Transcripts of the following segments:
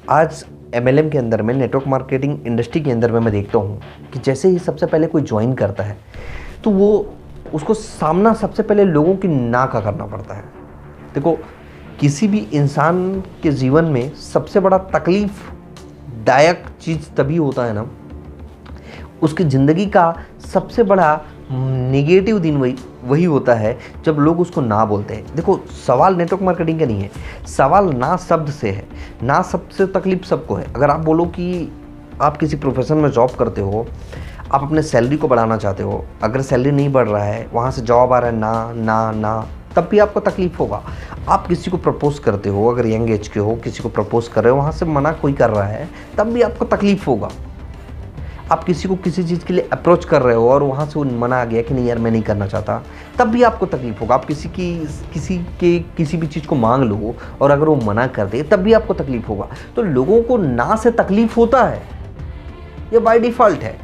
आज MLM के अंदर में, नेटवर्क मार्केटिंग इंडस्ट्री के अंदर में मैं देखता हूँ कि जैसे ही सबसे पहले कोई ज्वाइन करता है तो वो उसको सामना सबसे पहले लोगों की ना का करना पड़ता है। देखो, किसी भी इंसान के जीवन में सबसे बड़ा तकलीफदायक चीज़ तभी होता है ना, उसकी ज़िंदगी का सबसे बड़ा नेगेटिव दिन वही होता है जब लोग उसको ना बोलते हैं। देखो, सवाल नेटवर्क मार्केटिंग का नहीं है, सवाल ना शब्द से है। ना शब्द से तकलीफ सबको है। अगर आप बोलो कि आप किसी प्रोफेशन में जॉब करते हो, आप अपने सैलरी को बढ़ाना चाहते हो, अगर सैलरी नहीं बढ़ रहा है, वहाँ से जॉब आ रहा है ना ना ना, तब भी आपको तकलीफ होगा। आप किसी को प्रपोज करते हो, अगर यंग एज के हो, किसी को प्रपोज कर रहे हो, वहाँ से मना कोई कर रहा है, तब भी आपको तकलीफ होगा। आप किसी को किसी चीज़ के लिए अप्रोच कर रहे हो और वहाँ से वो मना आ गया कि नहीं यार मैं नहीं करना चाहता, तब भी आपको तकलीफ होगा। आप किसी भी चीज़ को मांग लो और अगर वो मना कर दे तब भी आपको तकलीफ होगा। तो लोगों को ना से तकलीफ होता है, ये बाय डिफ़ॉल्ट है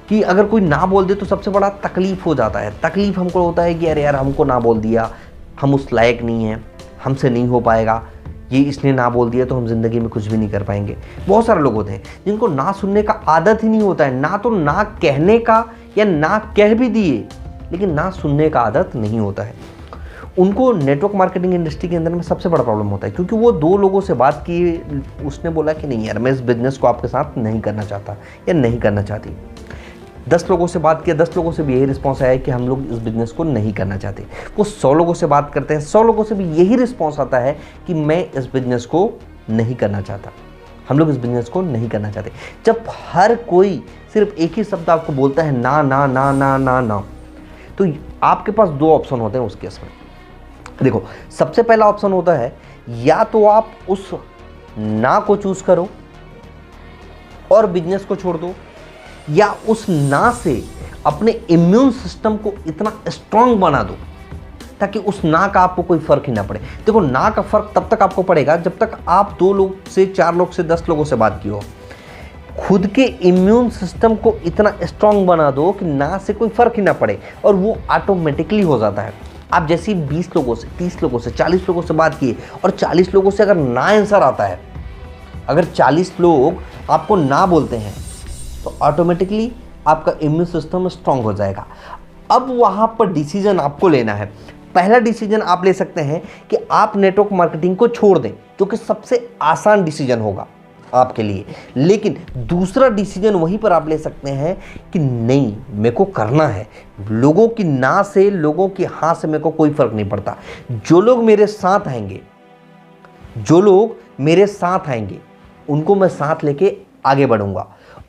कि अगर कोई ना बोल दे तो सबसे बड़ा तकलीफ हो जाता है। तकलीफ हमको होता है कि अरे यार हमको ना बोल दिया, हम उस लायक नहीं हैं, हमसे नहीं हो पाएगा, ये इसने ना बोल दिया तो हम ज़िंदगी में कुछ भी नहीं कर पाएंगे। बहुत सारे लोग होते हैं जिनको ना सुनने का आदत ही नहीं होता है, ना तो ना कहने का, या ना कह भी दिए लेकिन ना सुनने का आदत नहीं होता है। उनको नेटवर्क मार्केटिंग इंडस्ट्री के अंदर में सबसे बड़ा प्रॉब्लम होता है, क्योंकि वो 2 लोगों से बात की, उसने बोला कि नहीं यार मैं इस बिज़नेस को आपके साथ नहीं करना चाहता या नहीं करना चाहती। 10 लोगों से बात किया, 10 लोगों से भी यही रिस्पॉन्स आया कि हम लोग इस बिज़नेस को नहीं करना चाहते। वो 100 लोगों से बात करते हैं, 100 लोगों से भी यही रिस्पॉन्स आता है कि मैं इस बिज़नेस को नहीं करना चाहता, हम लोग इस बिज़नेस को नहीं करना चाहते। जब हर कोई सिर्फ एक ही शब्द आपको बोलता है ना ना ना ना ना ना, तो आपके पास 2 ऑप्शन होते हैं उस केस में। देखो, सबसे पहला ऑप्शन होता है या तो आप उस ना को चूज करो और बिजनेस को छोड़ दो, या उस ना से अपने इम्यून सिस्टम को इतना स्ट्रांग बना दो ताकि उस ना का आपको कोई फर्क ही ना पड़े। देखो, ना का फर्क तब तक आपको पड़ेगा जब तक आप 2 लोग से 4 लोग से 10 लोगों से बात की हो। खुद के इम्यून सिस्टम को इतना स्ट्रांग बना दो कि ना से कोई फर्क ही ना पड़े, और वो ऑटोमेटिकली हो जाता है। आप जैसे 20 लोगों से, 30 लोगों से, 40 लोगों से बात किए और 40 लोगों से अगर ना आंसर आता है, अगर 40 लोग आपको ना बोलते हैं तो ऑटोमेटिकली आपका इम्यून सिस्टम स्ट्रांग हो जाएगा। अब वहां पर डिसीजन आपको लेना है। पहला डिसीजन आप ले सकते हैं कि आप नेटवर्क मार्केटिंग को छोड़ दें, जो कि सबसे आसान डिसीजन होगा आपके लिए। लेकिन दूसरा डिसीजन वहीं पर आप ले सकते हैं कि नहीं, मेरे को करना है। लोगों की ना से, लोगों की हाँ से मेरे को कोई फर्क नहीं पड़ता। जो लोग मेरे साथ आएंगे, जो लोग मेरे साथ आएंगे उनको मैं साथ लेके आगे बढ़ूंगा,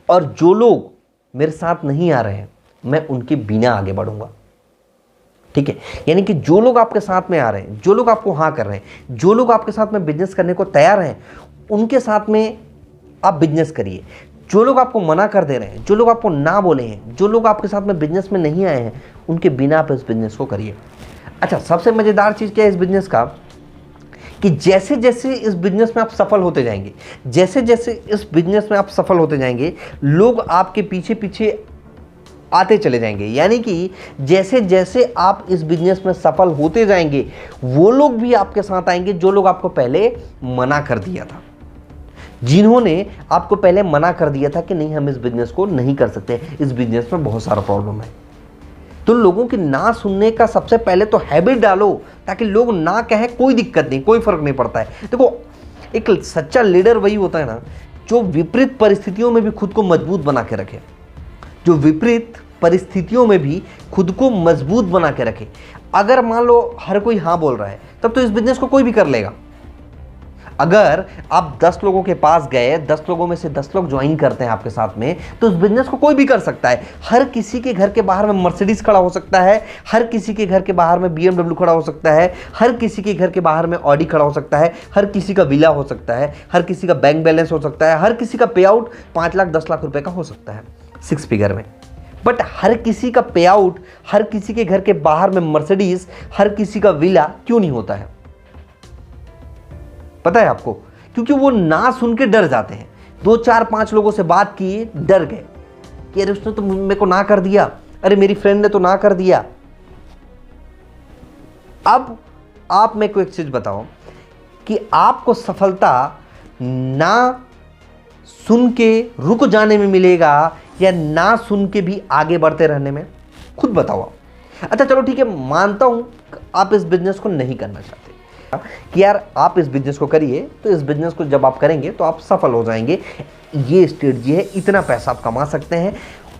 और जो लोग मेरे साथ नहीं आ रहे हैं मैं उनके बिना आगे बढ़ूंगा। ठीक है, यानी कि जो लोग आपके साथ में आ रहे हैं, जो लोग आपको हाँ कर रहे हैं, जो लोग आपके साथ में बिजनेस करने को तैयार हैं, उनके साथ में आप बिजनेस करिए। जो लोग आपको मना कर दे रहे हैं, जो लोग आपको ना बोले हैं, जो लोग आपके साथ में बिजनेस में नहीं आए हैं, उनके बिना आप इस बिजनेस को करिए। अच्छा, सबसे मजेदार चीज क्या है इस बिजनेस का, कि जैसे जैसे इस बिजनेस में आप सफल होते जाएंगे, जैसे जैसे इस बिजनेस में आप सफल होते जाएंगे, लोग आपके पीछे पीछे आते चले जाएंगे। यानी कि जैसे जैसे आप इस बिजनेस में सफल होते जाएंगे, वो लोग भी आपके साथ आएंगे जो लोग आपको पहले मना कर दिया था, जिन्होंने आपको पहले मना कर दिया था कि नहीं हम इस बिजनेस को नहीं कर सकते, इस बिजनेस में बहुत सारा प्रॉब्लम है। तो लोगों की ना सुनने का सबसे पहले तो हैबिट डालो, ताकि लोग ना कहें, कोई दिक्कत नहीं, कोई फर्क नहीं पड़ता है। देखो, एक सच्चा लीडर वही होता है ना जो विपरीत परिस्थितियों में भी खुद को मजबूत बना के रखे, जो विपरीत परिस्थितियों में भी खुद को मजबूत बना के रखे। अगर मान लो हर कोई हाँ बोल रहा है, तब तो इस बिजनेस को कोई भी कर लेगा। अगर आप 10 लोगों के पास गए, 10 लोगों में से 10 लोग ज्वाइन करते हैं आपके साथ में, तो इस बिजनेस को कोई भी कर सकता है। हर किसी के घर के बाहर में मर्सिडीज खड़ा हो सकता है, हर किसी के घर के बाहर में BMW खड़ा हो सकता है, हर किसी के घर के बाहर में ऑडी खड़ा हो सकता है, हर किसी का विला हो सकता है, हर किसी का बैंक बैलेंस हो सकता है, हर किसी का पे आउट 5 लाख 10 लाख रुपए का हो सकता है 6 फिगर में। बट हर किसी का पे आउट, हर किसी के घर के बाहर में मर्सिडीज, हर किसी का विला क्यों नहीं होता है? पता है आपको? क्योंकि वो ना सुन के डर जाते हैं। 2 4 5 लोगों से बात किए, डर गए कि अरे उसने तो मेरे को ना कर दिया, अरे मेरी फ्रेंड ने तो ना कर दिया। अब आप मेरे को एक चीज बताओ कि आपको सफलता ना सुन के रुक जाने में मिलेगा या ना सुन के भी आगे बढ़ते रहने में? खुद बताओ आप। अच्छा चलो ठीक है, मानता हूं आप इस बिजनेस को नहीं करना चाहते कि यार आप इस बिजनेस को करिए, तो इस बिजनेस को जब आप करेंगे तो आप सफल हो जाएंगे, ये स्ट्रेटजी है, इतना पैसा आप कमा सकते हैं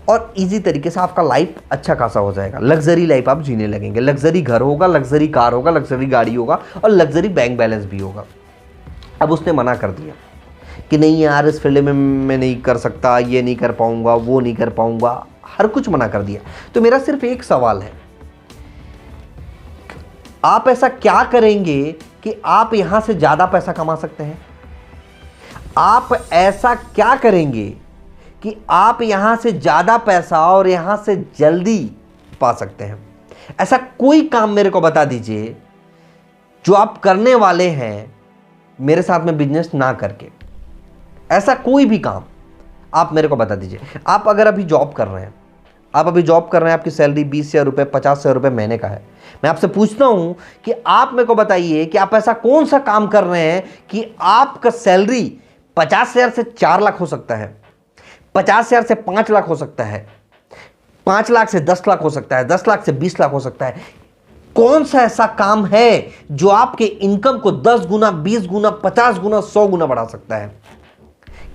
और इजी तरीके से आपका लाइफ अच्छा खासा हो जाएगा, लग्जरी लाइफ आप जीने लगेंगे, लग्जरी घर होगा, लग्जरी कार होगा, लग्जरी गाड़ी होगा और लग्जरी बैंक बैलेंस भी होगा। अब उसने मना कर दिया कि नहीं यार इस फील्ड में मैं नहीं कर सकता, ये नहीं कर पाऊंगा, वो नहीं कर पाऊंगा, हर कुछ मना कर दिया। तो मेरा सिर्फ एक सवाल है, आप ऐसा क्या करेंगे कि आप यहां से ज्यादा पैसा कमा सकते हैं? आप ऐसा क्या करेंगे कि आप यहां से ज्यादा पैसा और यहां से जल्दी पा सकते हैं? ऐसा कोई काम मेरे को बता दीजिए जो आप करने वाले हैं मेरे साथ में बिजनेस ना करके। ऐसा कोई भी काम आप मेरे को बता दीजिए। आप अगर अभी जॉब कर रहे हैं, आपकी सैलरी 20,000 रुपये 50,000 रुपये महीने का है, मैं आपसे पूछता हूं कि आप मेरे को बताइए कि आप ऐसा कौन सा काम कर रहे हैं कि आपका सैलरी 50,000 से 4 लाख हो सकता है, 50,000 से 5 लाख हो सकता है, 5 लाख से 10 लाख हो सकता है, 10 लाख से 20 लाख हो सकता है। कौन सा ऐसा काम है जो आपके इनकम को 10 गुना, 20 गुना, 50 गुना, 100 गुना बढ़ा सकता है?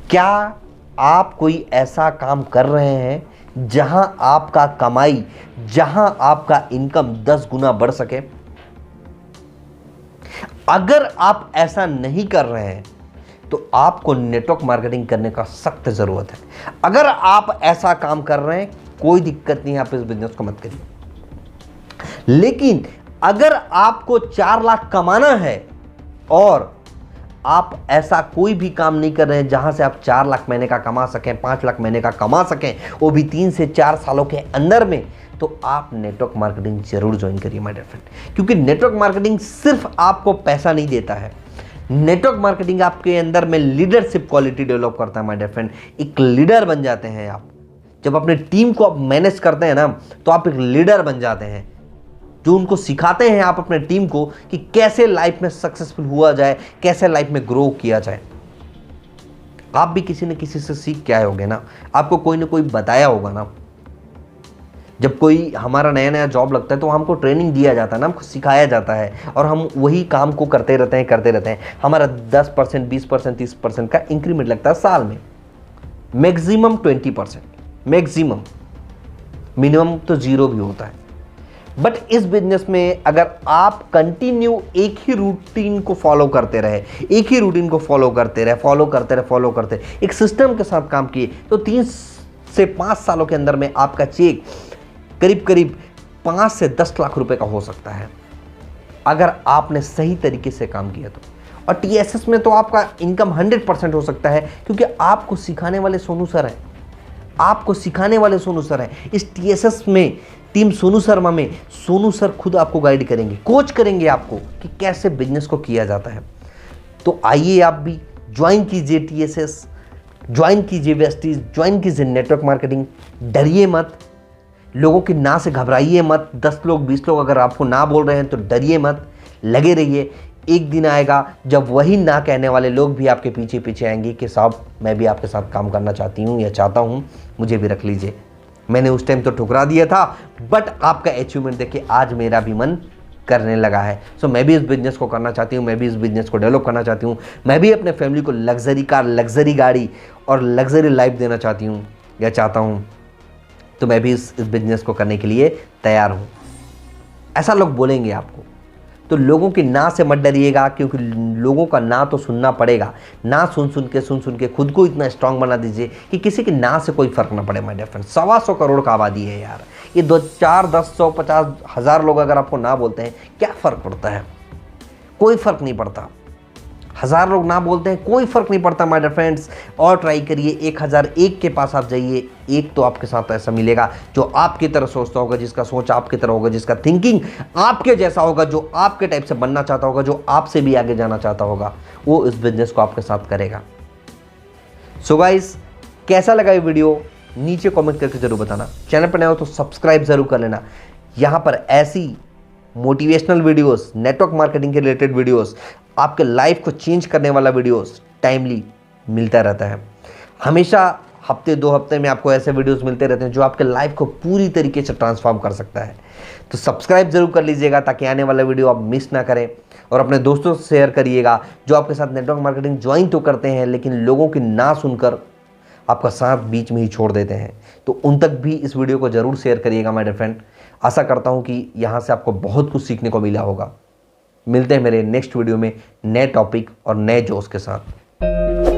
क्या आप कोई ऐसा काम कर रहे हैं जहां आपका कमाई, जहां आपका इनकम 10 गुना बढ़ सके? अगर आप ऐसा नहीं कर रहे हैं तो आपको नेटवर्क मार्केटिंग करने का सख्त जरूरत है। अगर आप ऐसा काम कर रहे हैं कोई दिक्कत नहीं है, आप इस बिजनेस को मत करिए। लेकिन अगर आपको 4 लाख कमाना है और आप ऐसा कोई भी काम नहीं कर रहे हैं जहां से आप 4 लाख महीने का कमा सकें, 5 लाख महीने का कमा सकें, वो भी 3 से 4 सालों के अंदर में, तो आप नेटवर्क मार्केटिंग जरूर ज्वाइन करिए माय डियर फ्रेंड। क्योंकि नेटवर्क मार्केटिंग सिर्फ आपको पैसा नहीं देता है, नेटवर्क मार्केटिंग आपके अंदर में लीडरशिप क्वालिटी डेवलप करता है माय डियर फ्रेंड। एक लीडर बन जाते हैं आप। जब अपने टीम को आप मैनेज करते हैं ना, तो आप एक लीडर बन जाते हैं जो उनको सिखाते हैं आप अपने टीम को कि कैसे लाइफ में सक्सेसफुल हुआ जाए, कैसे लाइफ में ग्रो किया जाए। आप भी किसी न किसी से सीख के आए होंगे ना, आपको कोई ना कोई बताया होगा ना। जब कोई हमारा नया नया जॉब लगता है तो हमको ट्रेनिंग दिया जाता है ना, हमको सिखाया जाता है और हम वही काम को करते रहते हैं। हमारा 10%, 20%, 30% का इंक्रीमेंट लगता है साल में, मैक्सिमम 20%, मैक्सिमम, मिनिमम तो 0 भी होता है। बट इस बिजनेस में अगर आप कंटिन्यू एक ही रूटीन को फॉलो करते रहे, एक सिस्टम के साथ काम किए, तो 3 से 5 सालों के अंदर में आपका चेक करीब 5 से 10 लाख रुपए का हो सकता है, अगर आपने सही तरीके से काम किया तो। और टीएसएस में तो आपका इनकम 100% हो सकता है, क्योंकि आपको सिखाने वाले सोनू सर हैं। इस टीएसएस में, टीम सोनू शर्मा में, सोनू सर खुद आपको गाइड करेंगे, कोच करेंगे आपको कि कैसे बिजनेस को किया जाता है। तो आइए आप भी ज्वाइन कीजिए टीएसएस, ज्वाइन कीजिए वेस्टीज, ज्वाइन कीजिए नेटवर्क मार्केटिंग। डरिए मत, लोगों की ना से घबराइए मत। 10 लोग 20 लोग अगर आपको ना बोल रहे हैं तो डरिए मत, लगे रहिए। एक दिन आएगा जब वही ना कहने वाले लोग भी आपके पीछे पीछे आएंगे कि साहब मैं भी आपके साथ काम करना चाहती हूँ या चाहता हूँ, मुझे भी रख लीजिए। मैंने उस टाइम तो ठुकरा दिया था, बट आपका अचीवमेंट देखिए आज मेरा भी मन करने लगा है। सो मैं भी इस बिजनेस को करना चाहती हूँ, मैं भी इस बिजनेस को डेवलप करना चाहती हूँ, मैं भी अपने फैमिली को लग्जरी कार, लग्जरी गाड़ी और लग्जरी लाइफ देना चाहती हूँ या चाहता हूँ। तो मैं भी इस बिजनेस को करने के लिए तैयार हूँ। ऐसा लोग बोलेंगे आपको, तो लोगों की ना से मत डरिएगा, क्योंकि लोगों का ना तो सुनना पड़ेगा। ना सुन सुन के खुद को इतना स्ट्रांग बना दीजिए कि किसी की ना से कोई फर्क ना पड़े माय डियर फ्रेंड। 125 करोड़ का आबादी है यार, ये 2, 4, 10, 100, 50 हज़ार लोग अगर आपको ना बोलते हैं, क्या फ़र्क पड़ता है? कोई फ़र्क नहीं पड़ता। 1000 लोग ना बोलते हैं, कोई फ़र्क नहीं पड़ता माय डियर फ्रेंड्स। और ट्राई करिए, 1001 के पास आप जाइए, एक तो आपके साथ ऐसा मिलेगा जो आपकी तरह सोचता होगा, जिसका सोच आपकी तरह होगा, जिसका थिंकिंग आपके जैसा होगा, जो आपके टाइप से बनना चाहता होगा, जो आपसे भी आगे जाना चाहता होगा, वो इस बिजनेस को आपके साथ करेगा। सो गाइस, कैसा लगा ये वीडियो नीचे कमेंट करके जरूर बताना। चैनल पर नए हो तो सब्सक्राइब जरूर कर लेना। यहाँ पर ऐसी मोटिवेशनल वीडियोस, नेटवर्क मार्केटिंग के रिलेटेड वीडियोस, आपके लाइफ को चेंज करने वाला वीडियोस टाइमली मिलता रहता है। हमेशा हफ्ते 2 हफ्ते में आपको ऐसे वीडियोस मिलते रहते हैं जो आपके लाइफ को पूरी तरीके से ट्रांसफॉर्म कर सकता है। तो सब्सक्राइब जरूर कर लीजिएगा ताकि आने वाला वीडियो आप मिस ना करें, और अपने दोस्तों से शेयर करिएगा जो आपके साथ नेटवर्क मार्केटिंग ज्वाइन तो करते हैं लेकिन लोगों की ना सुनकर आपका साथ बीच में ही छोड़ देते हैं। तो उन तक भी इस वीडियो को जरूर शेयर करिएगा माय डियर फ्रेंड। आशा करता हूं कि यहां से आपको बहुत कुछ सीखने को मिला होगा। मिलते हैं मेरे नेक्स्ट वीडियो में नए टॉपिक और नए जोश के साथ।